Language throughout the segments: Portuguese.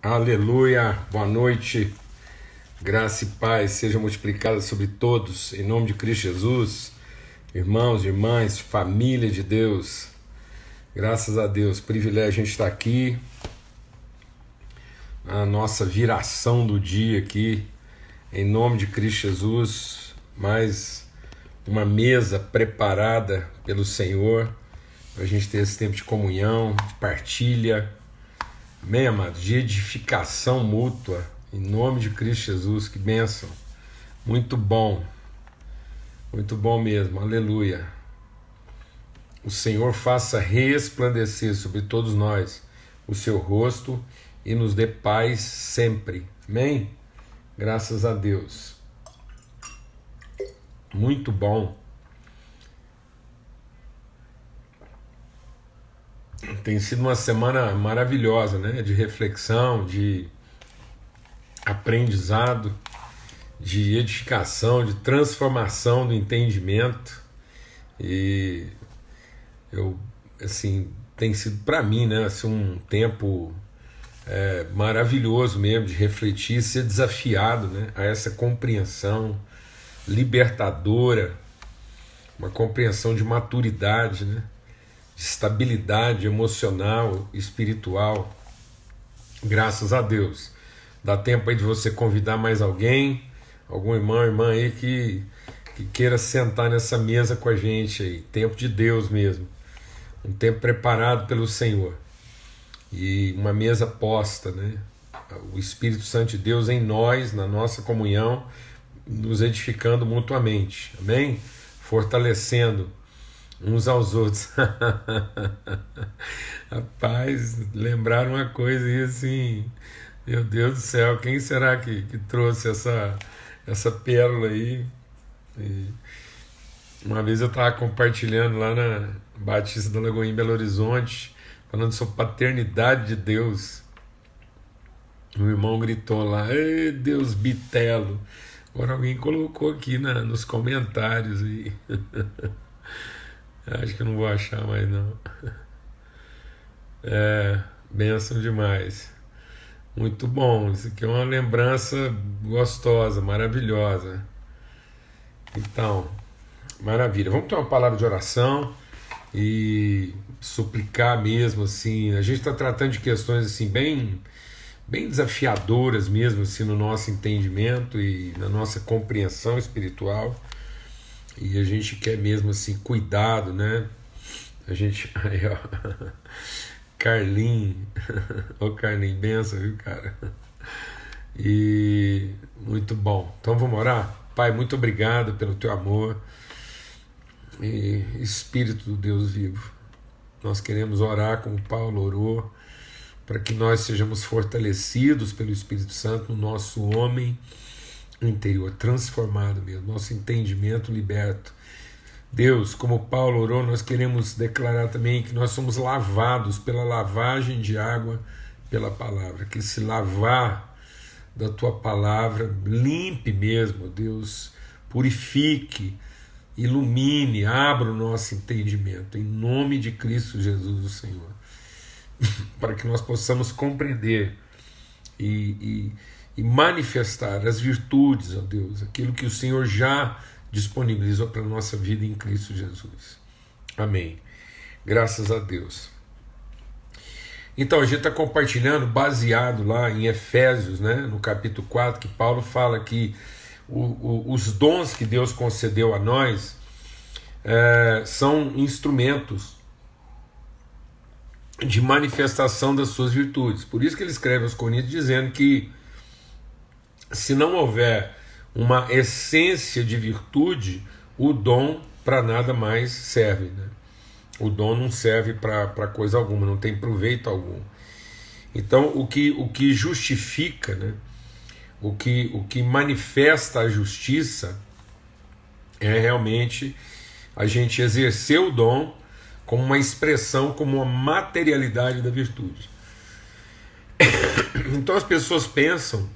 Aleluia, boa noite, graça e paz seja multiplicada sobre todos, em nome de Cristo Jesus, irmãos, irmãs, família de Deus, graças a Deus, privilégio a gente estar aqui, a nossa viração do dia aqui, em nome de Cristo Jesus, mais uma mesa preparada pelo Senhor, para a gente ter esse tempo de comunhão, de partilha, amém, amados? De edificação mútua, em nome de Cristo Jesus, que bênção, muito bom mesmo, aleluia. O Senhor faça resplandecer sobre todos nós o seu rosto e nos dê paz sempre, amém? Graças a Deus, muito bom. Tem sido uma semana maravilhosa, né? De reflexão, de aprendizado, de edificação, de transformação do entendimento. E eu, assim, tem sido para mim, né? Assim, um tempo maravilhoso mesmo de refletir, ser desafiado, né? A essa compreensão libertadora, uma compreensão de maturidade, né? De estabilidade emocional, espiritual. Graças a Deus. Dá tempo aí de você convidar mais alguém, algum irmão, irmã aí que queira sentar nessa mesa com a gente aí. Tempo de Deus mesmo. Um tempo preparado pelo Senhor. E uma mesa posta, né? O Espírito Santo de Deus em nós, na nossa comunhão, nos edificando mutuamente. Amém? Fortalecendo uns aos outros. Rapaz, lembraram uma coisa e assim, meu Deus do céu, quem será que trouxe essa pérola aí? E uma vez eu estava compartilhando lá na Batista da Lagoinha em Belo Horizonte, falando sobre paternidade de Deus. O irmão gritou lá, ei, Deus bitelo. Agora alguém colocou aqui nos comentários e acho que eu não vou achar mais não. Bênção demais. Muito bom. Isso aqui é uma lembrança gostosa, maravilhosa. Então, maravilha. Vamos ter uma palavra de oração e suplicar mesmo assim. A gente está tratando de questões assim bem desafiadoras mesmo assim no nosso entendimento e na nossa compreensão espiritual. E a gente quer mesmo assim cuidado, né? A gente. Aí, ó. Carlinhos. Ô Carlinhos, benção, viu, cara? E muito bom. Então vamos orar? Pai, muito obrigado pelo teu amor. E Espírito do Deus vivo. Nós queremos orar como Paulo orou, para que nós sejamos fortalecidos pelo Espírito Santo no nosso homem interior, transformado mesmo, nosso entendimento liberto. Deus, como Paulo orou, nós queremos declarar também que nós somos lavados pela lavagem de água pela palavra, que esse lavar da tua palavra limpe mesmo, Deus, purifique, ilumine, abra o nosso entendimento, em nome de Cristo Jesus, o Senhor, para que nós possamos compreender e manifestar as virtudes, ó Deus, aquilo que o Senhor já disponibilizou para a nossa vida em Cristo Jesus. Amém. Graças a Deus. Então, a gente está compartilhando, baseado lá em Efésios, né, no capítulo 4, que Paulo fala que os dons que Deus concedeu a nós são instrumentos de manifestação das suas virtudes. Por isso que ele escreve aos Coríntios dizendo que se não houver uma essência de virtude, o dom para nada mais serve, né? O dom não serve para coisa alguma, não tem proveito algum. Então, o que justifica, né? o que manifesta a justiça é realmente a gente exercer o dom como uma expressão, como uma materialidade da virtude. Então as pessoas pensam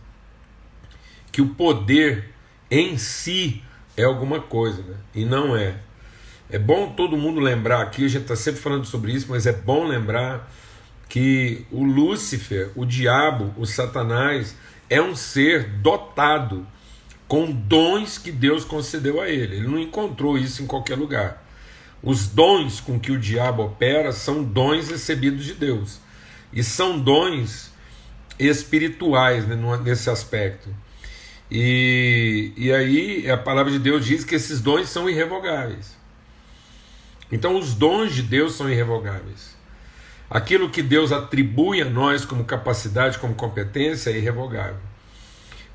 que o poder em si é alguma coisa, né? E não é. É bom todo mundo lembrar aqui, a gente está sempre falando sobre isso, mas é bom lembrar que o Lúcifer, o diabo, o Satanás, é um ser dotado com dons que Deus concedeu a ele. Ele não encontrou isso em qualquer lugar. Os dons com que o diabo opera são dons recebidos de Deus. E são dons espirituais, né, nesse aspecto. E aí a palavra de Deus diz que esses dons são irrevogáveis. Então os dons de Deus são irrevogáveis. Aquilo que Deus atribui a nós como capacidade, como competência, é irrevogável.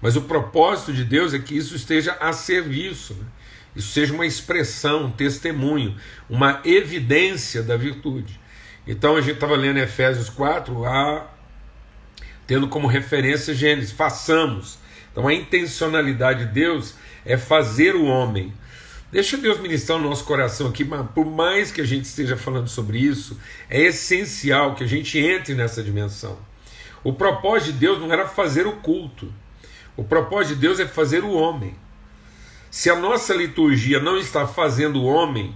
Mas o propósito de Deus é que isso esteja a serviço, né? Isso seja uma expressão, um testemunho, uma evidência da virtude. Então a gente estava lendo Efésios 4, tendo como referência Gênesis, façamos. Então a intencionalidade de Deus é fazer o homem. Deixa Deus ministrar o nosso coração aqui, mas por mais que a gente esteja falando sobre isso, é essencial que a gente entre nessa dimensão. O propósito de Deus não era fazer o culto. O propósito de Deus é fazer o homem. Se a nossa liturgia não está fazendo o homem,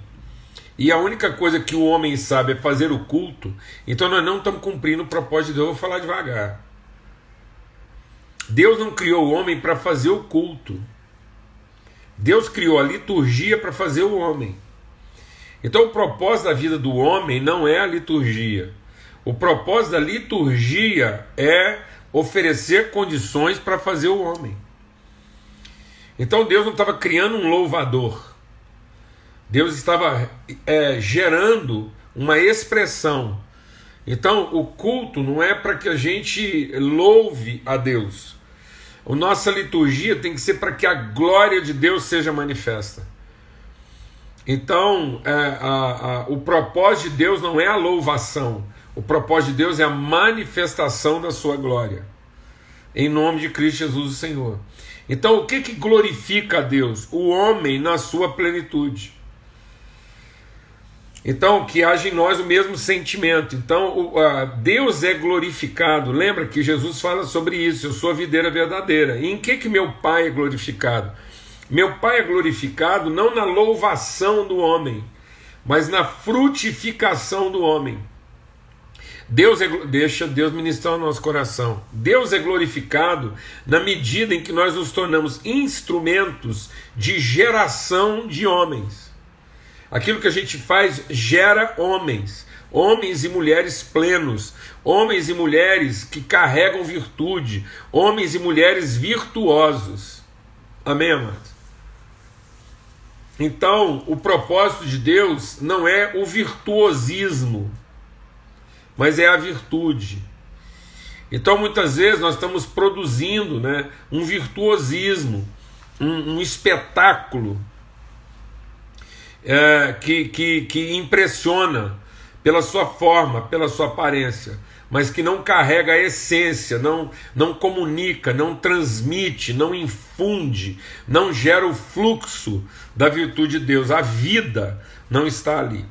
e a única coisa que o homem sabe é fazer o culto, então nós não estamos cumprindo o propósito de Deus. Eu vou falar devagar. Deus não criou o homem para fazer o culto. Deus criou a liturgia para fazer o homem. Então o propósito da vida do homem não é a liturgia. O propósito da liturgia é oferecer condições para fazer o homem. Então Deus não estava criando um louvador. Deus estava gerando uma expressão. Então o culto não é para que a gente louve a Deus. A nossa liturgia tem que ser para que a glória de Deus seja manifesta. Então o propósito de Deus não é a louvação. O propósito de Deus é a manifestação da sua glória. Em nome de Cristo Jesus o Senhor. Então o que glorifica a Deus? O homem na sua plenitude. Então, que haja em nós o mesmo sentimento. Então, Deus é glorificado. Lembra que Jesus fala sobre isso. Eu sou a videira verdadeira. E em que meu Pai é glorificado? Meu Pai é glorificado não na louvação do homem, mas na frutificação do homem. Deixa Deus ministrar o nosso coração. Deus é glorificado na medida em que nós nos tornamos instrumentos de geração de homens. Aquilo que a gente faz gera homens, homens e mulheres plenos, homens e mulheres que carregam virtude, homens e mulheres virtuosos. Amém, amados? Então, o propósito de Deus não é o virtuosismo, mas é a virtude. Então, muitas vezes nós estamos produzindo, né, um virtuosismo, um espetáculo, que impressiona pela sua forma, pela sua aparência, mas que não carrega a essência, não comunica, não transmite, não infunde, não gera o fluxo da virtude de Deus. A vida não está ali.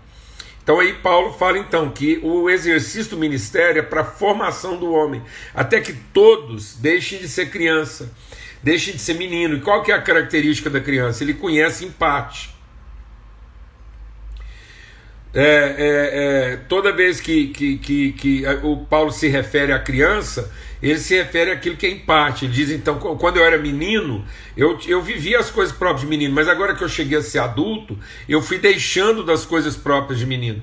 Então aí Paulo fala então que o exercício do ministério é para a formação do homem, até que todos deixem de ser criança, deixem de ser menino. E qual que é a característica da criança? Ele conhece em parte. Toda vez que o Paulo se refere à criança, ele se refere àquilo que é em parte. Ele diz então, quando eu era menino, eu vivia as coisas próprias de menino, mas agora que eu cheguei a ser adulto, eu fui deixando das coisas próprias de menino.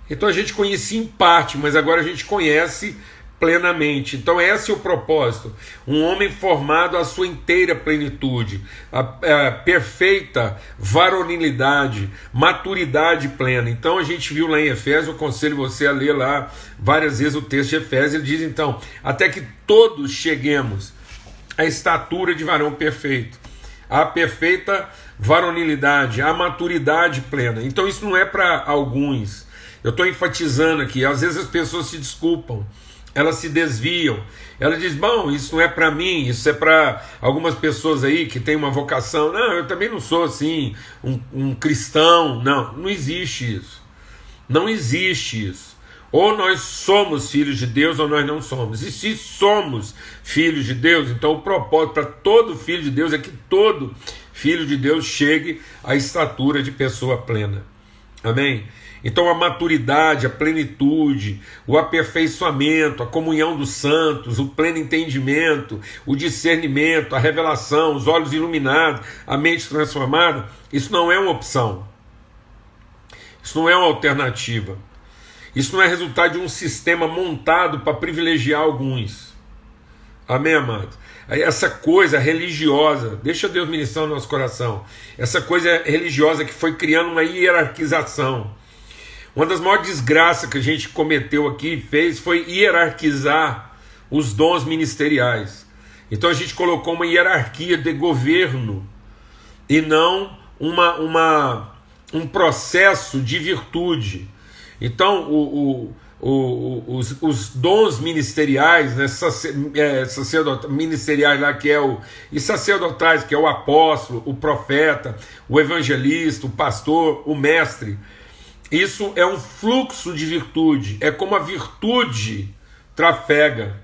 Então a gente conhecia em parte, mas agora a gente conhece plenamente. Então esse é o propósito, um homem formado à sua inteira plenitude, a perfeita varonilidade, maturidade plena. Então a gente viu lá em Efésios, eu aconselho você a ler lá várias vezes o texto de Efésios. Ele diz então, até que todos cheguemos à estatura de varão perfeito, à perfeita varonilidade, à maturidade plena. Então isso não é para alguns, eu estou enfatizando aqui. Às vezes as pessoas se desculpam, elas se desviam, ela diz, bom, isso não é para mim, isso é para algumas pessoas aí que têm uma vocação. Não, eu também não sou assim um cristão. Não existe isso, não existe isso. Ou nós somos filhos de Deus ou nós não somos. E se somos filhos de Deus, então o propósito para todo filho de Deus é que todo filho de Deus chegue à estatura de pessoa plena. Amém? Então a maturidade, a plenitude, o aperfeiçoamento, a comunhão dos santos, o pleno entendimento, o discernimento, a revelação, os olhos iluminados, a mente transformada, isso não é uma opção. Isso não é uma alternativa. Isso não é resultado de um sistema montado para privilegiar alguns. Amém, amados? Essa coisa religiosa, deixa Deus ministrar no nosso coração, essa coisa religiosa que foi criando uma hierarquização. Uma das maiores desgraças que a gente cometeu aqui, fez, foi hierarquizar os dons ministeriais. Então a gente colocou uma hierarquia de governo e não um processo de virtude. Então os dons ministeriais, né, ministeriais lá, que é e sacerdotais, que é o apóstolo, o profeta, o evangelista, o pastor, o mestre, isso é um fluxo de virtude, é como a virtude trafega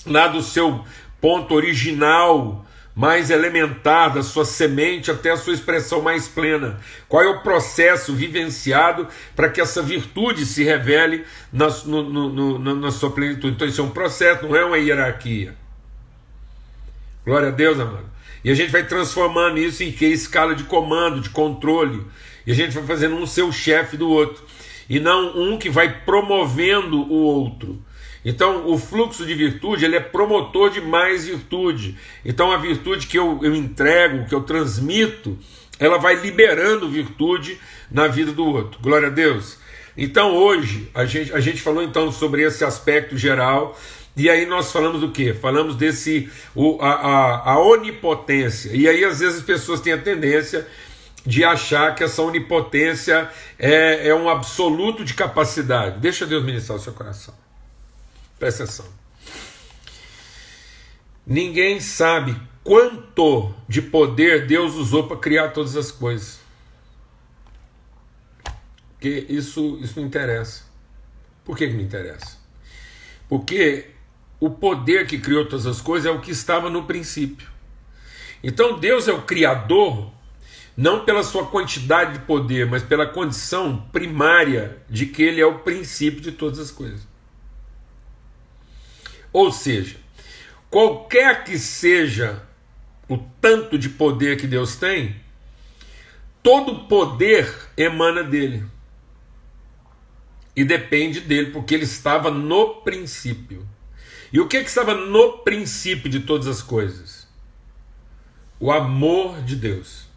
lá do seu ponto original, mais elementar, da sua semente até a sua expressão mais plena. Qual é o processo vivenciado para que essa virtude se revele na sua plenitude? Então isso é um processo, não é uma hierarquia. Glória a Deus, amado. E a gente vai transformando isso em que? Escala de comando, de controle. E a gente vai fazendo um ser o chefe do outro. E não um que vai promovendo o outro. Então o fluxo de virtude, ele é promotor de mais virtude. Então a virtude que eu entrego, que eu transmito, ela vai liberando virtude na vida do outro. Glória a Deus. Então hoje a gente falou então sobre esse aspecto geral. E aí nós falamos do quê? Falamos a onipotência. E aí às vezes as pessoas têm a tendência de achar que essa onipotência é um absoluto de capacidade. Deixa Deus ministrar o seu coração. Presta atenção. Ninguém sabe quanto de poder Deus usou para criar todas as coisas. Porque isso não interessa. Por que não interessa? Porque o poder que criou todas as coisas é o que estava no princípio. Então Deus é o criador, não pela sua quantidade de poder, mas pela condição primária de que ele é o princípio de todas as coisas. Ou seja, qualquer que seja o tanto de poder que Deus tem, todo poder emana dele. E depende dele, porque ele estava no princípio. E o que estava no princípio de todas as coisas? O amor de Deus.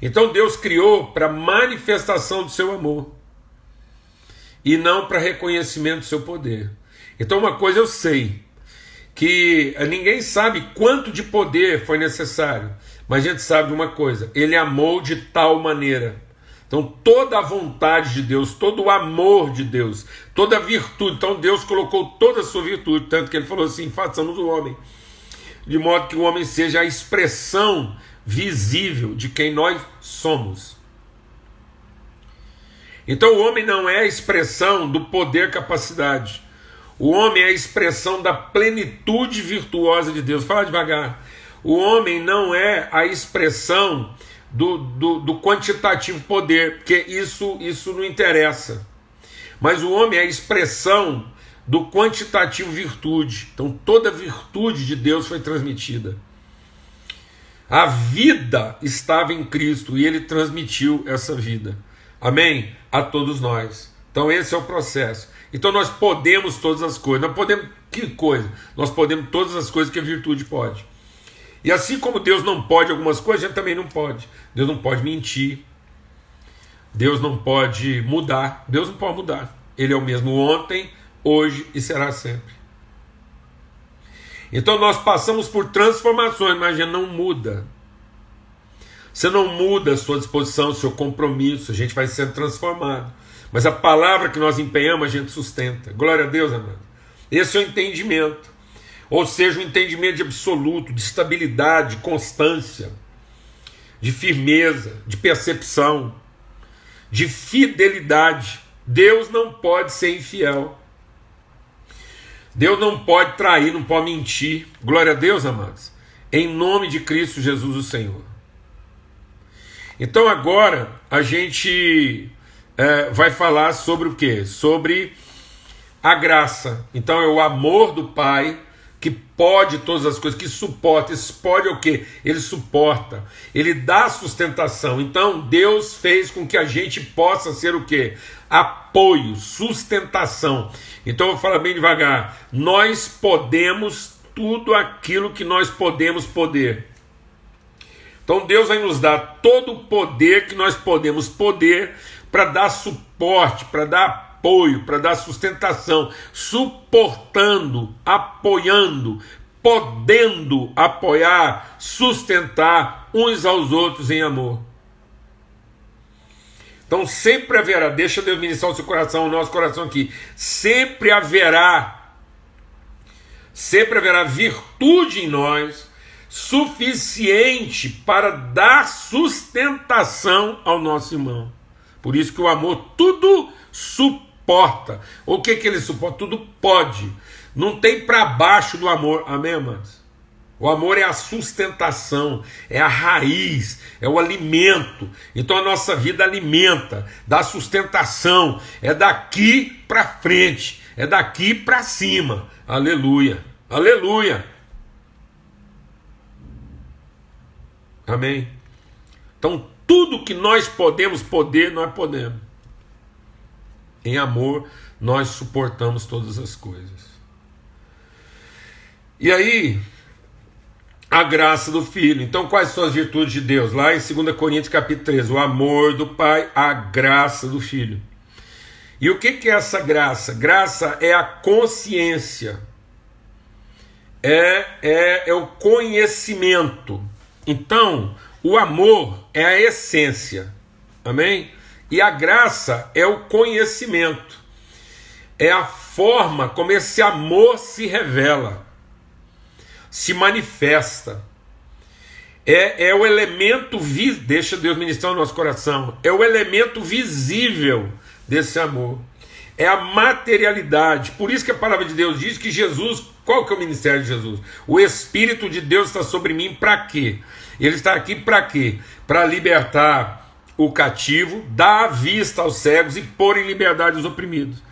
Então Deus criou para manifestação do seu amor e não para reconhecimento do seu poder. Então uma coisa eu sei, que ninguém sabe quanto de poder foi necessário, mas a gente sabe de uma coisa: ele amou de tal maneira. Então toda a vontade de Deus, todo o amor de Deus, toda a virtude, então Deus colocou toda a sua virtude, tanto que ele falou assim: façamos o homem, de modo que o homem seja a expressão visível de quem nós somos. Então o homem não é a expressão do poder, capacidade. O homem é a expressão da plenitude virtuosa de Deus. Fala devagar. O homem não é a expressão do quantitativo poder, porque isso não interessa. Mas o homem é a expressão do quantitativo virtude. Então toda a virtude de Deus foi transmitida. A vida estava em Cristo e ele transmitiu essa vida. Amém? A todos nós. Então esse é o processo. Então nós podemos todas as coisas. Nós podemos, que coisa? Nós podemos todas as coisas que a virtude pode. E assim como Deus não pode algumas coisas, a gente também não pode. Deus não pode mentir. Deus não pode mudar. Deus não pode mudar. Ele é o mesmo ontem, hoje e será sempre. Então nós passamos por transformações, mas a gente não muda. Você não muda a sua disposição, o seu compromisso. A gente vai sendo transformado. Mas a palavra que nós empenhamos, a gente sustenta. Glória a Deus, amado. Esse é o entendimento. Ou seja, o entendimento de absoluto, de estabilidade, de constância, de firmeza, de percepção, de fidelidade. Deus não pode ser infiel. Deus não pode trair, não pode mentir. Glória a Deus, amados. Em nome de Cristo Jesus, o Senhor. Então agora a gente vai falar sobre o quê? Sobre a graça. Então é o amor do Pai que pode todas as coisas, que suporta. Esse pode é o quê? Ele suporta, ele dá sustentação. Então Deus fez com que a gente possa ser o quê? Apoio, sustentação. Então eu vou falar bem devagar. Nós podemos tudo aquilo que nós podemos poder. Então Deus vai nos dar todo o poder que nós podemos poder para dar suporte, para dar apoio, para dar sustentação, suportando, apoiando, podendo apoiar, sustentar uns aos outros em amor. Então sempre haverá, deixa Deus ministrar o seu coração, o nosso coração aqui, sempre haverá virtude em nós, suficiente para dar sustentação ao nosso irmão. Por isso que o amor tudo suporta. O que ele suporta? Tudo pode. Não tem para baixo do amor. Amém, amados? O amor é a sustentação, é a raiz, é o alimento. Então a nossa vida alimenta, dá sustentação. É daqui para frente, é daqui para cima. Aleluia, aleluia. Amém? Então tudo que nós podemos poder, nós podemos. Em amor, nós suportamos todas as coisas. E aí, a graça do Filho. Então, quais são as virtudes de Deus? Lá em 2 Coríntios capítulo 13, o amor do Pai, a graça do Filho. E o que é essa graça? Graça é a consciência, é o conhecimento. Então, o amor é a essência, amém? E a graça é o conhecimento, é a forma como esse amor se revela, se manifesta. É o elemento, deixa Deus ministrar no nosso coração, é o elemento visível desse amor, é a materialidade. Por isso que a palavra de Deus diz que Jesus, qual que é o ministério de Jesus? O Espírito de Deus está sobre mim para quê? Ele está aqui para quê? Para libertar o cativo, dar vista aos cegos e pôr em liberdade os oprimidos.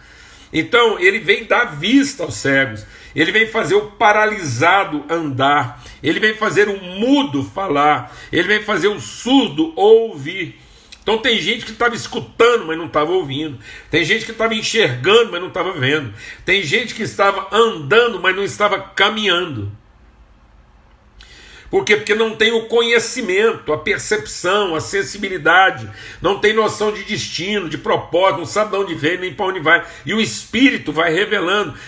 Então ele vem dar vista aos cegos, ele vem fazer o paralisado andar, ele vem fazer o mudo falar, ele vem fazer o surdo ouvir. Então tem gente que estava escutando, mas não estava ouvindo. Tem gente que estava enxergando, mas não estava vendo. Tem gente que estava andando, mas não estava caminhando. Por quê? Porque não tem o conhecimento, a percepção, a sensibilidade, não tem noção de destino, de propósito, não sabe de onde veio nem para onde vai. E o Espírito vai revelando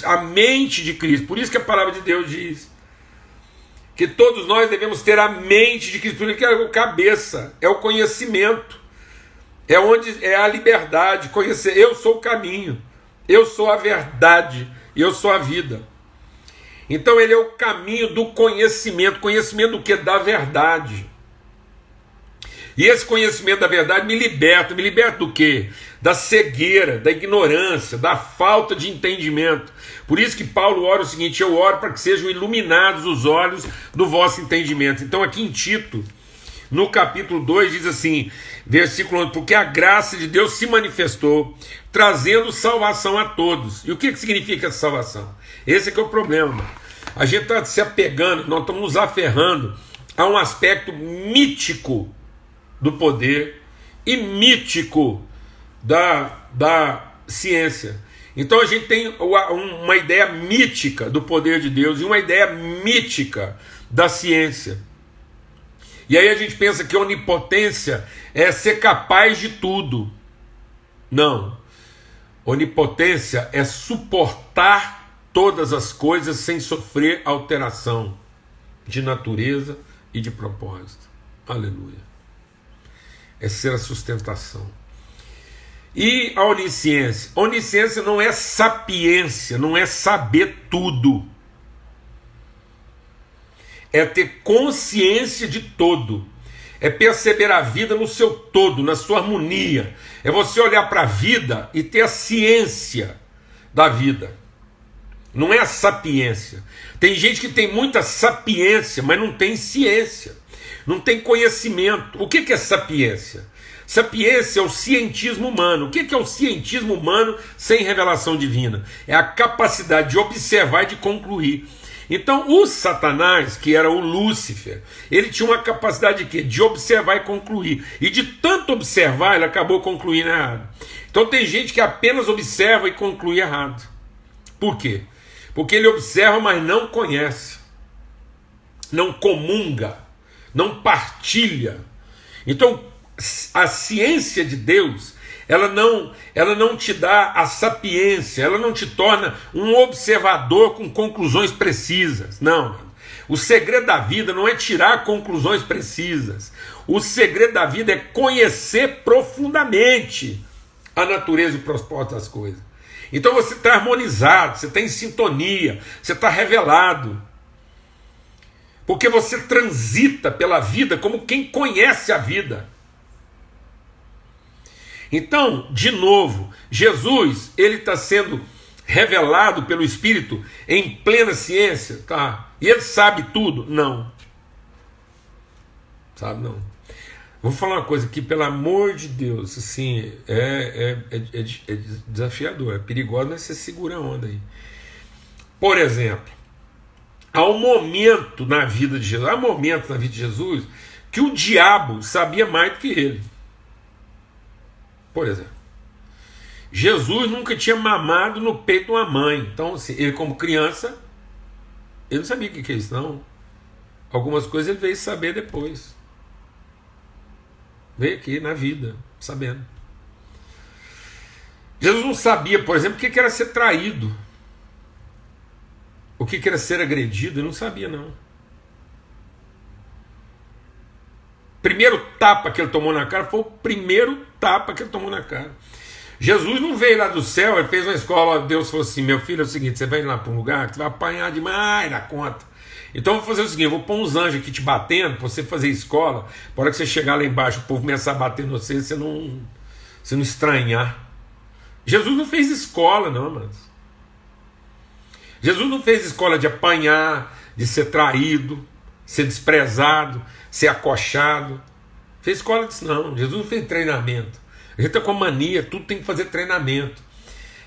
a mente de Cristo. Por isso que a palavra de Deus diz que todos nós devemos ter a mente de Cristo, que é a cabeça, é o conhecimento, é a liberdade, conhecer. Eu sou o caminho, eu sou a verdade, eu sou a vida. Então ele é o caminho do conhecimento. Conhecimento do que? Da verdade. E esse conhecimento da verdade me liberta. Me liberta do quê? Da cegueira, da ignorância, da falta de entendimento. Por isso que Paulo ora o seguinte: eu oro para que sejam iluminados os olhos do vosso entendimento. Então aqui em Tito, no capítulo 2, diz assim, versículo 11, porque a graça de Deus se manifestou, trazendo salvação a todos. E o que significa essa salvação? Esse é que é o problema, mano. A gente está se apegando, nós estamos nos aferrando a um aspecto mítico do poder e mítico da ciência. Então a gente tem uma ideia mítica do poder de Deus e uma ideia mítica da ciência. E aí a gente pensa que a onipotência é ser capaz de tudo. Não. Onipotência é suportar todas as coisas sem sofrer alteração de natureza e de propósito. Aleluia. É ser a sustentação. E a onisciência? Onisciência não é sapiência, não é saber tudo. É ter consciência de todo. É perceber a vida no seu todo, na sua harmonia. É você olhar para a vida e ter a ciência da vida. Não é a sapiência. Tem gente que tem muita sapiência, mas não tem ciência. não tem conhecimento. O que é sapiência? Sapiência é o cientismo humano. O que é o cientismo humano sem revelação divina? É a capacidade de observar e de concluir. Então o Satanás, que era o Lúcifer, ele tinha uma capacidade de quê? De observar e concluir. E de tanto observar, ele acabou concluindo errado. Então tem gente que apenas observa e conclui errado. Por quê? Porque ele observa, mas não conhece, não comunga, não partilha. Então a ciência de Deus, ela não te dá a sapiência, ela não te torna um observador com conclusões precisas. Não. O segredo da vida não é tirar conclusões precisas. O segredo da vida é conhecer profundamente a natureza e o propósito das coisas. Então você está harmonizado, você está em sintonia, você está revelado. Porque você transita pela vida como quem conhece a vida. Então, de novo, Jesus, ele está sendo revelado pelo Espírito em plena ciência, tá? E ele sabe tudo? Não. Sabe, não. Vou falar uma coisa aqui, pelo amor de Deus, assim, é desafiador, é perigoso, mas você segura a onda aí. Por exemplo, há um momento na vida de Jesus, que o diabo sabia mais do que ele. Por exemplo, Jesus nunca tinha mamado no peito de uma mãe. Então, assim, ele como criança, ele não sabia o que é isso, não. Algumas coisas ele veio saber depois. Veio aqui na vida, sabendo. Jesus não sabia, por exemplo, o que era ser traído. O que era ser agredido, ele não sabia, não. Primeiro tapa que ele tomou na cara foi o primeiro tapa que ele tomou na cara. Jesus não veio lá do céu, ele fez uma escola, Deus falou assim: meu filho, é o seguinte, você vai lá para um lugar que você vai apanhar demais na conta. Então eu vou fazer o seguinte, eu vou pôr uns anjos aqui te batendo, para você fazer escola, para hora que você chegar lá embaixo, o povo começar a bater no você não estranhar. Jesus não fez escola, não, mas Jesus não fez escola de apanhar, de ser traído, ser desprezado, ser acochado. Fez escola disso não. Jesus não fez treinamento. A gente está com mania, tudo tem que fazer treinamento.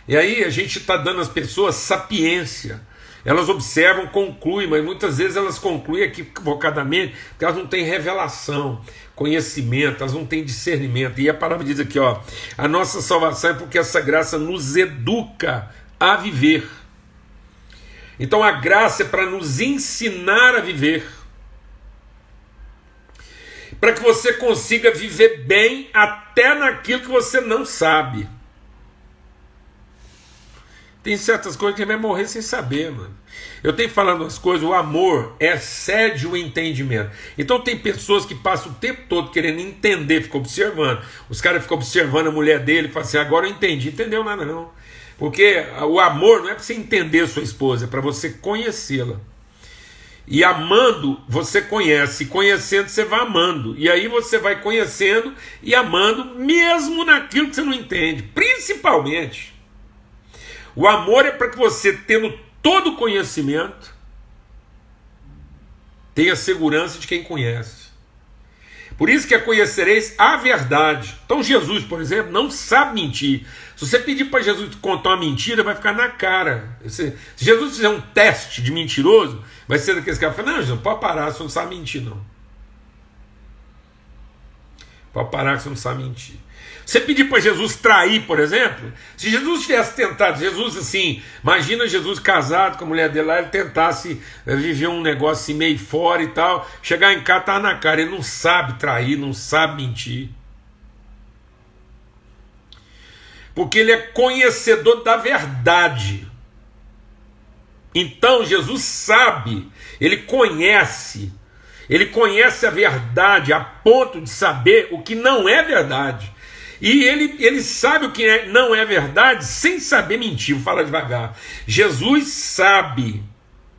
E aí a gente está dando às pessoas sapiência. Elas observam, concluem, mas muitas vezes elas concluem equivocadamente, porque elas não têm revelação, conhecimento, elas não têm discernimento. E a palavra diz aqui, ó, a nossa salvação é porque essa graça nos educa a viver. Então a graça é para nos ensinar a viver. Para que você consiga viver bem até naquilo que você não sabe. Tem certas coisas que a gente vai morrer sem saber, mano. Eu tenho falado umas coisas, o amor excede o entendimento. Então tem pessoas que passam o tempo todo querendo entender, ficam observando. Os caras ficam observando a mulher dele e falam assim, agora eu entendi. Entendeu nada não. Porque o amor não é para você entender a sua esposa, é para você conhecê-la. E amando, você conhece, e conhecendo, você vai amando. E aí você vai conhecendo e amando, mesmo naquilo que você não entende. Principalmente, o amor é para que você, tendo todo o conhecimento, tenha segurança de quem conhece. Por isso que conhecereis a verdade. Então Jesus, por exemplo, não sabe mentir. Se você pedir para Jesus contar uma mentira, vai ficar na cara. Se Jesus fizer um teste de mentiroso, vai ser daqueles caras que falam, não, Jesus, pode parar, você não sabe mentir, não. Pode parar que você não sabe mentir. Você pedir para Jesus trair, por exemplo, se Jesus tivesse tentado, Jesus assim, imagina Jesus casado com a mulher dele lá, ele tentasse viver um negócio assim meio fora e tal, chegar em casa, tá na cara, ele não sabe trair, não sabe mentir. Porque ele é conhecedor da verdade. Então Jesus sabe, ele conhece a verdade a ponto de saber o que não é verdade. E ele sabe o que não é verdade sem saber mentir. Vou falar devagar. Jesus sabe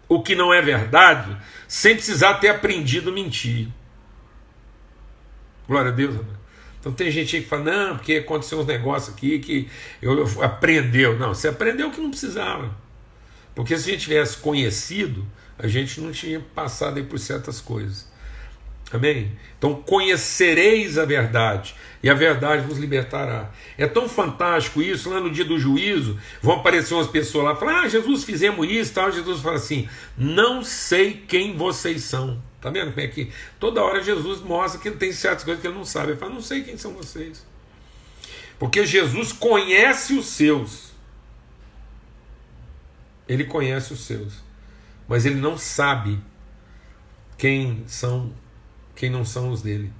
o que não é verdade sem precisar ter aprendido a mentir. Glória a Deus, amém. Então tem gente aí que fala, não, porque aconteceu uns negócios aqui que eu aprendeu. Não, você aprendeu o que não precisava. Porque se a gente tivesse conhecido, a gente não tinha passado aí por certas coisas. Amém? Então conhecereis a verdade, e a verdade vos libertará. É tão fantástico isso, lá no dia do juízo, vão aparecer umas pessoas lá e falar, Jesus, fizemos isso, tal. Jesus fala assim, não sei quem vocês são. Tá vendo como é que toda hora Jesus mostra que ele tem certas coisas que ele não sabe. Ele fala, não sei quem são vocês. Porque Jesus conhece os seus. Ele conhece os seus. Mas ele não sabe quem não são os dele.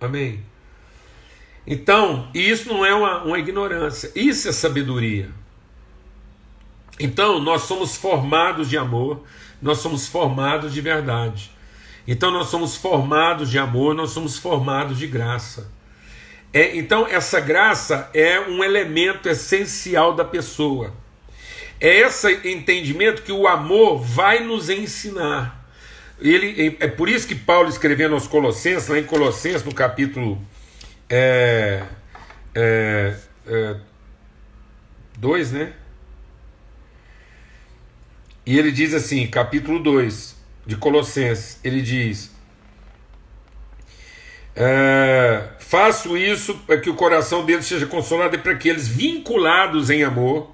Amém? Então, isso não é uma ignorância. Isso é sabedoria. Então, nós somos formados de amor. Nós somos formados de verdade. Então, nós somos formados de amor. Nós somos formados de graça. Então, essa graça é um elemento essencial da pessoa. É esse entendimento que o amor vai nos ensinar. É por isso que Paulo, escrevendo aos Colossenses, lá em Colossenses, no capítulo 2, né? E ele diz assim, capítulo 2 de Colossenses, ele diz: faço isso para que o coração deles seja consolado e para que eles, vinculados em amor,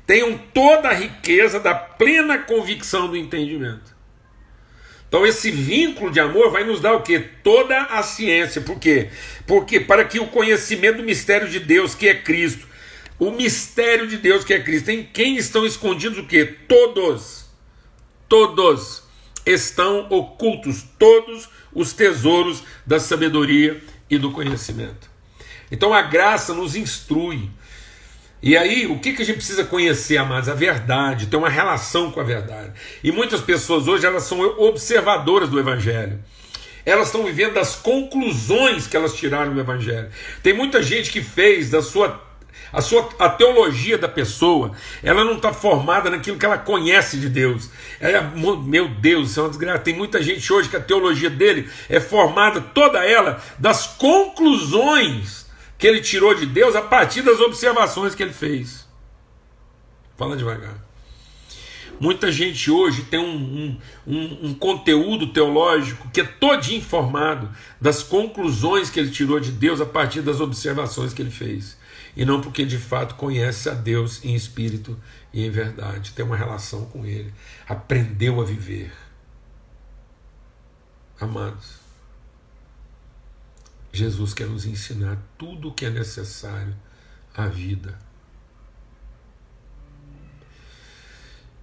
tenham toda a riqueza da plena convicção do entendimento. Então esse vínculo de amor vai nos dar o quê? Toda a ciência. Por quê? Porque para que o conhecimento do mistério de Deus, que é Cristo, o mistério de Deus, que é Cristo, em quem estão escondidos o quê? Todos estão ocultos, todos os tesouros da sabedoria e do conhecimento. Então a graça nos instrui. E aí, o que a gente precisa conhecer, amados? A verdade, ter uma relação com a verdade. E muitas pessoas hoje, elas são observadoras do Evangelho. Elas estão vivendo das conclusões que elas tiraram do Evangelho. Tem muita gente que fez a teologia da pessoa, ela não está formada naquilo que ela conhece de Deus. Meu Deus, isso é uma desgraça. Tem muita gente hoje que a teologia dele é formada, toda ela, das conclusões que ele tirou de Deus a partir das observações que ele fez. Fala devagar. Muita gente hoje tem um conteúdo teológico que é todinho formado das conclusões que ele tirou de Deus a partir das observações que ele fez. E não porque de fato conhece a Deus em espírito e em verdade. Tem uma relação com ele. Aprendeu a viver. Amados, Jesus quer nos ensinar tudo o que é necessário à vida.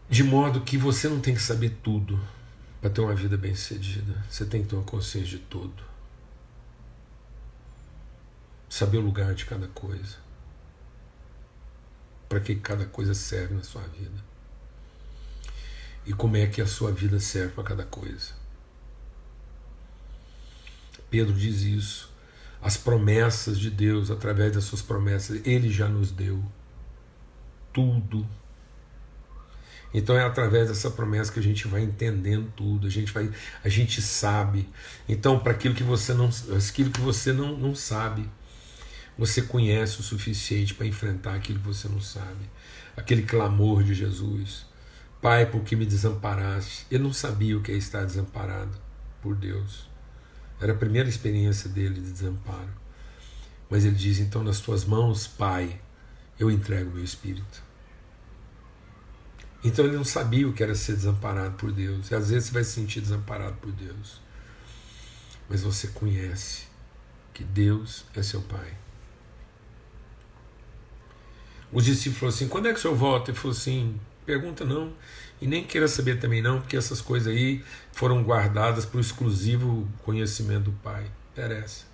De modo que você não tem que saber tudo para ter uma vida bem-sucedida. Você tem que ter uma consciência de tudo. Saber o lugar de cada coisa. Para que cada coisa serve na sua vida. E como é que a sua vida serve para cada coisa. Pedro diz isso. As promessas de Deus, através das suas promessas, Ele já nos deu tudo. Então é através dessa promessa que a gente vai entendendo tudo, a gente sabe. Então, para aquilo que você não sabe, você conhece o suficiente para enfrentar aquilo que você não sabe. Aquele clamor de Jesus: Pai, por que me desamparaste? Ele não sabia o que é estar desamparado por Deus. Era a primeira experiência dele de desamparo. Mas ele diz: então nas tuas mãos, Pai, eu entrego meu espírito. Então ele não sabia o que era ser desamparado por Deus. E às vezes você vai se sentir desamparado por Deus. Mas você conhece que Deus é seu Pai. Os discípulos falaram assim: quando é que o senhor volta? Ele falou assim: pergunta não. E nem queira saber também não, porque essas coisas aí foram guardadas para o exclusivo conhecimento do Pai. Interessa.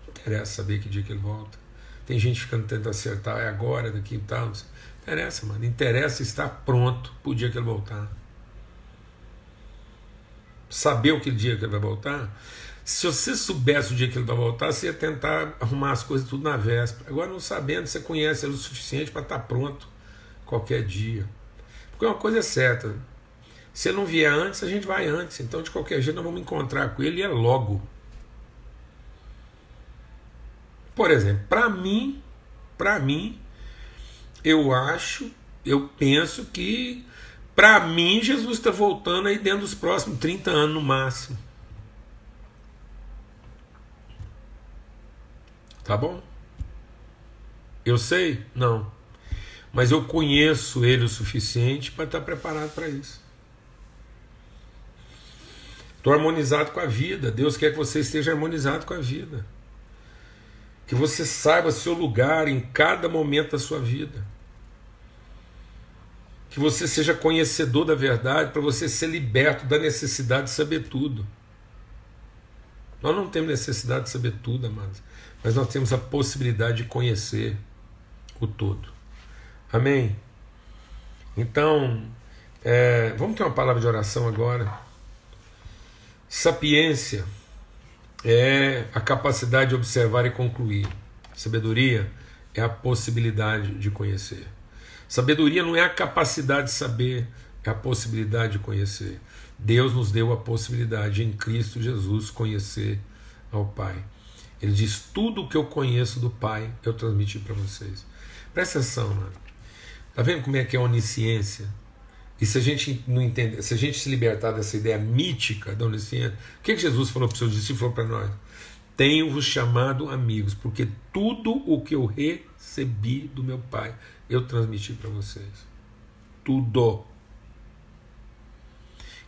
Interessa saber que dia que ele volta. Tem gente ficando tentando acertar, é agora, daqui e tal. Interessa, mano. Interessa estar pronto para o dia que ele voltar. Saber o que dia que ele vai voltar. Se você soubesse o dia que ele vai voltar, você ia tentar arrumar as coisas tudo na véspera. Agora, não sabendo, você conhece ele o suficiente para estar pronto qualquer dia. Porque uma coisa é certa: se ele não vier antes, a gente vai antes. Então, de qualquer jeito, nós vamos encontrar com ele e é logo. Por exemplo, para mim, eu penso que, para mim, Jesus está voltando aí dentro dos próximos 30 anos no máximo. Tá bom? Eu sei? Não. Mas eu conheço Ele o suficiente para estar preparado para isso. Estou harmonizado com a vida. Deus quer que você esteja harmonizado com a vida. Que você saiba seu lugar em cada momento da sua vida. Que você seja conhecedor da verdade para você ser liberto da necessidade de saber tudo. Nós não temos necessidade de saber tudo, amados, mas nós temos a possibilidade de conhecer o todo. Amém? Então, vamos ter uma palavra de oração agora. Sapiência é a capacidade de observar e concluir. Sabedoria é a possibilidade de conhecer. Sabedoria não é a capacidade de saber, é a possibilidade de conhecer. Deus nos deu a possibilidade em Cristo Jesus conhecer ao Pai. Ele diz: tudo o que eu conheço do Pai eu transmiti para vocês. Presta atenção, mano. Tá vendo como é que é a onisciência? E se a gente não entender, se a gente se libertar dessa ideia mítica da onisciência, o que Jesus falou para os seus discípulos e falou para nós? Tenho-vos chamado amigos, porque tudo o que eu recebi do meu Pai eu transmiti para vocês. Tudo.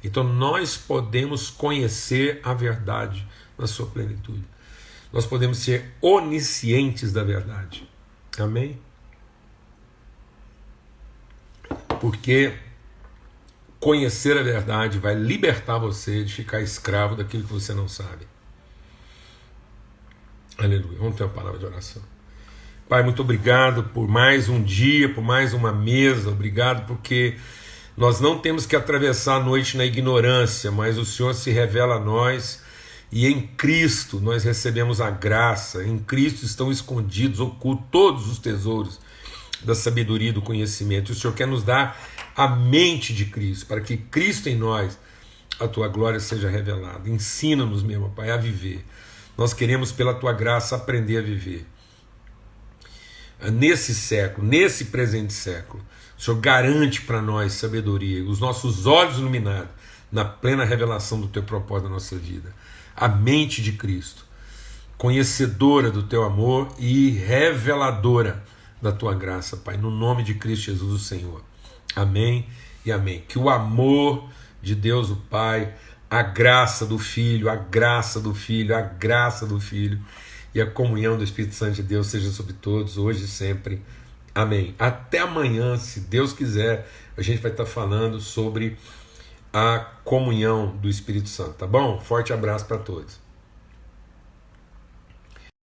Então nós podemos conhecer a verdade na sua plenitude. Nós podemos ser oniscientes da verdade. Amém? Porque conhecer a verdade vai libertar você de ficar escravo daquilo que você não sabe. Aleluia. Vamos ter uma palavra de oração. Pai, muito obrigado por mais um dia, por mais uma mesa. Obrigado porque nós não temos que atravessar a noite na ignorância, mas o Senhor se revela a nós e em Cristo nós recebemos a graça. Em Cristo estão escondidos, ocultos todos os tesouros da sabedoria e do conhecimento. O Senhor quer nos dar a mente de Cristo, para que Cristo em nós, a tua glória seja revelada. Ensina-nos, meu Pai, a viver. Nós queremos, pela tua graça, aprender a viver. Nesse século, nesse presente século, o Senhor garante para nós sabedoria, os nossos olhos iluminados na plena revelação do teu propósito na nossa vida. A mente de Cristo, conhecedora do teu amor e reveladora da tua graça, Pai, no nome de Cristo Jesus, o Senhor. Amém e amém. Que o amor de Deus, o Pai, a graça do Filho, a graça do Filho, a graça do Filho e a comunhão do Espírito Santo de Deus seja sobre todos, hoje e sempre. Amém. Até amanhã, se Deus quiser, a gente vai estar falando sobre a comunhão do Espírito Santo, tá bom? Forte abraço para todos.